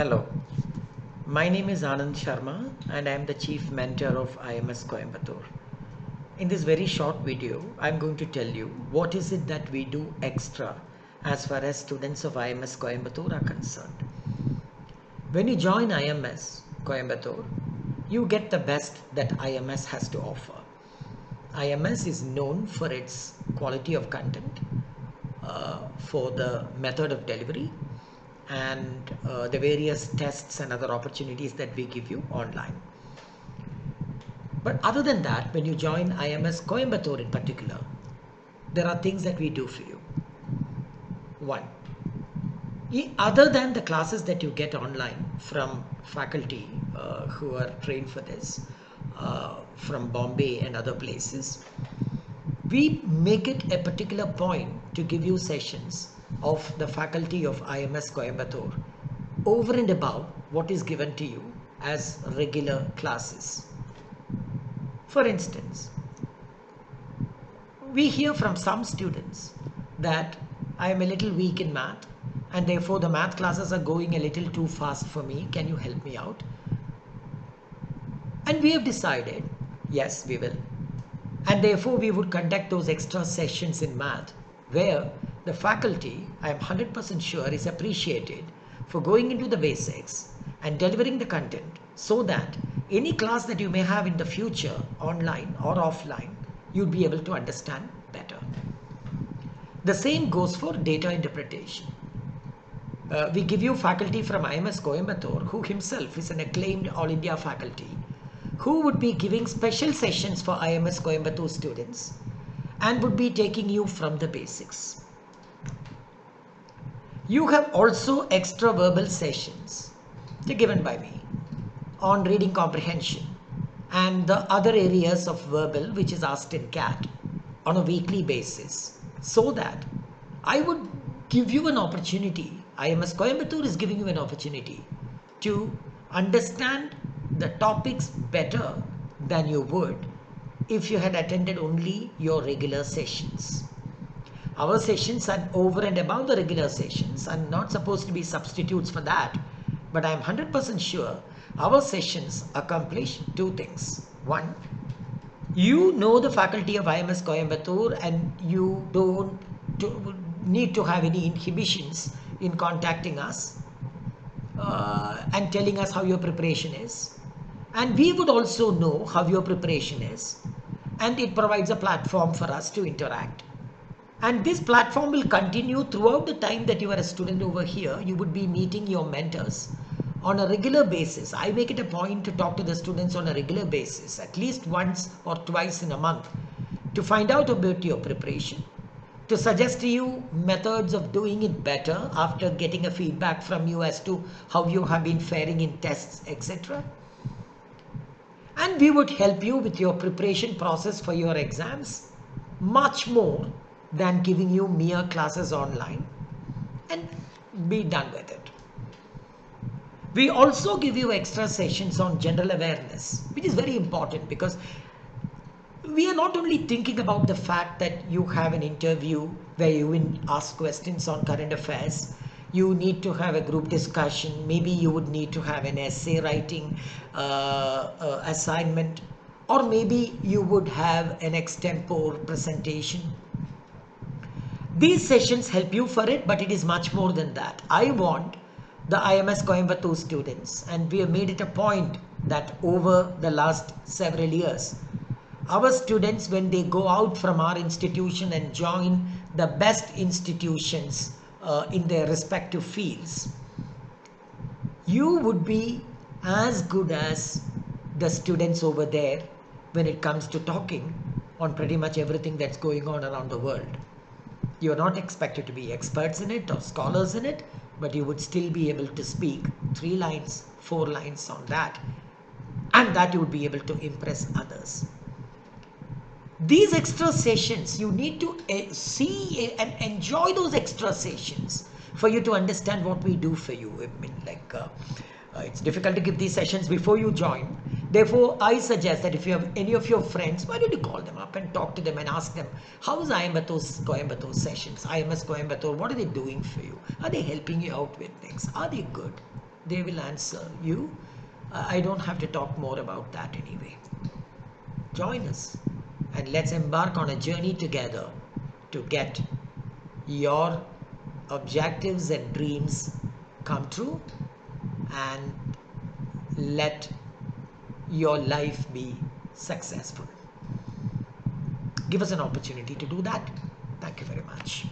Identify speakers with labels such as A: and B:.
A: Hello, my name is Anand Sharma and I am the Chief Mentor of IMS Coimbatore. In this very short video, I am going to tell you what is it that we do extra as far as students of IMS Coimbatore are concerned. When you join IMS Coimbatore, you get the best that IMS has to offer. IMS is known for its quality of content, for the method of delivery, and the various tests and other opportunities that we give you online. But other than that, when you join IMS Coimbatore in particular, there are things that we do for you. One, other than the classes that you get online from faculty who are trained for this, from Bombay and other places, we make it a particular point to give you sessions of the faculty of IMS Coimbatore over and above what is given to you as regular classes. For instance, we hear from some students that I am a little weak in math and therefore the math classes are going a little too fast for me. Can you help me out? And we have decided, yes, we will. And therefore we would conduct those extra sessions in math where the faculty, I am 100% sure, is appreciated for going into the basics and delivering the content so that any class that you may have in the future, online or offline, you'd be able to understand better. The same goes for data interpretation. We give you faculty from IMS Coimbatore, who himself is an acclaimed All India faculty, who would be giving special sessions for IMS Coimbatore students and would be taking you from the basics. You have also extra verbal sessions given by me on reading comprehension and the other areas of verbal which is asked in CAT on a weekly basis, so that I would give you an opportunity, IMS Coimbatore is giving you an opportunity to understand the topics better than you would if you had attended only your regular sessions. Our sessions are over and above the regular sessions and not supposed to be substitutes for that, but I am 100% sure our sessions accomplish two things. One, you know the faculty of IMS Coimbatore and you don't need to have any inhibitions in contacting us and telling us how your preparation is. And we would also know how your preparation is, and it provides a platform for us to interact. And this platform will continue throughout the time that you are a student over here. You would be meeting your mentors on a regular basis. I make it a point to talk to the students on a regular basis, at least once or twice in a month, to find out about your preparation, to suggest to you methods of doing it better after getting a feedback from you as to how you have been faring in tests, etc. And we would help you with your preparation process for your exams much more than giving you mere classes online, and be done with it. We also give you extra sessions on general awareness, which is very important because we are not only thinking about the fact that you have an interview where you will ask questions on current affairs. You need to have a group discussion. Maybe you would need to have an essay writing assignment, or maybe you would have an extempore presentation. These sessions help you for it, but it is much more than that. I want the IMS Coimbatore students, and we have made it a point that over the last several years, our students, when they go out from our institution and join the best institutions in their respective fields, you would be as good as the students over there when it comes to talking on pretty much everything that's going on around the world. You're not expected to be experts in it or scholars in it, but you would still be able to speak 3 lines, 4 lines on that, and that you would be able to impress others. These extra sessions, you need to see and enjoy those extra sessions for you to understand what we do for you. I mean, it's difficult to give these sessions before you join. Therefore, I suggest that if you have any of your friends, why don't you call them up and talk to them and ask them, how is IMS Coimbatore sessions? IMS Coimbatore, what are they doing for you? Are they helping you out with things? Are they good? they will answer you. I don't have to talk more about that anyway. Join us and let's embark on a journey together to get your objectives and dreams come true and let your life be successful. Give us an opportunity to do that. Thank you very much.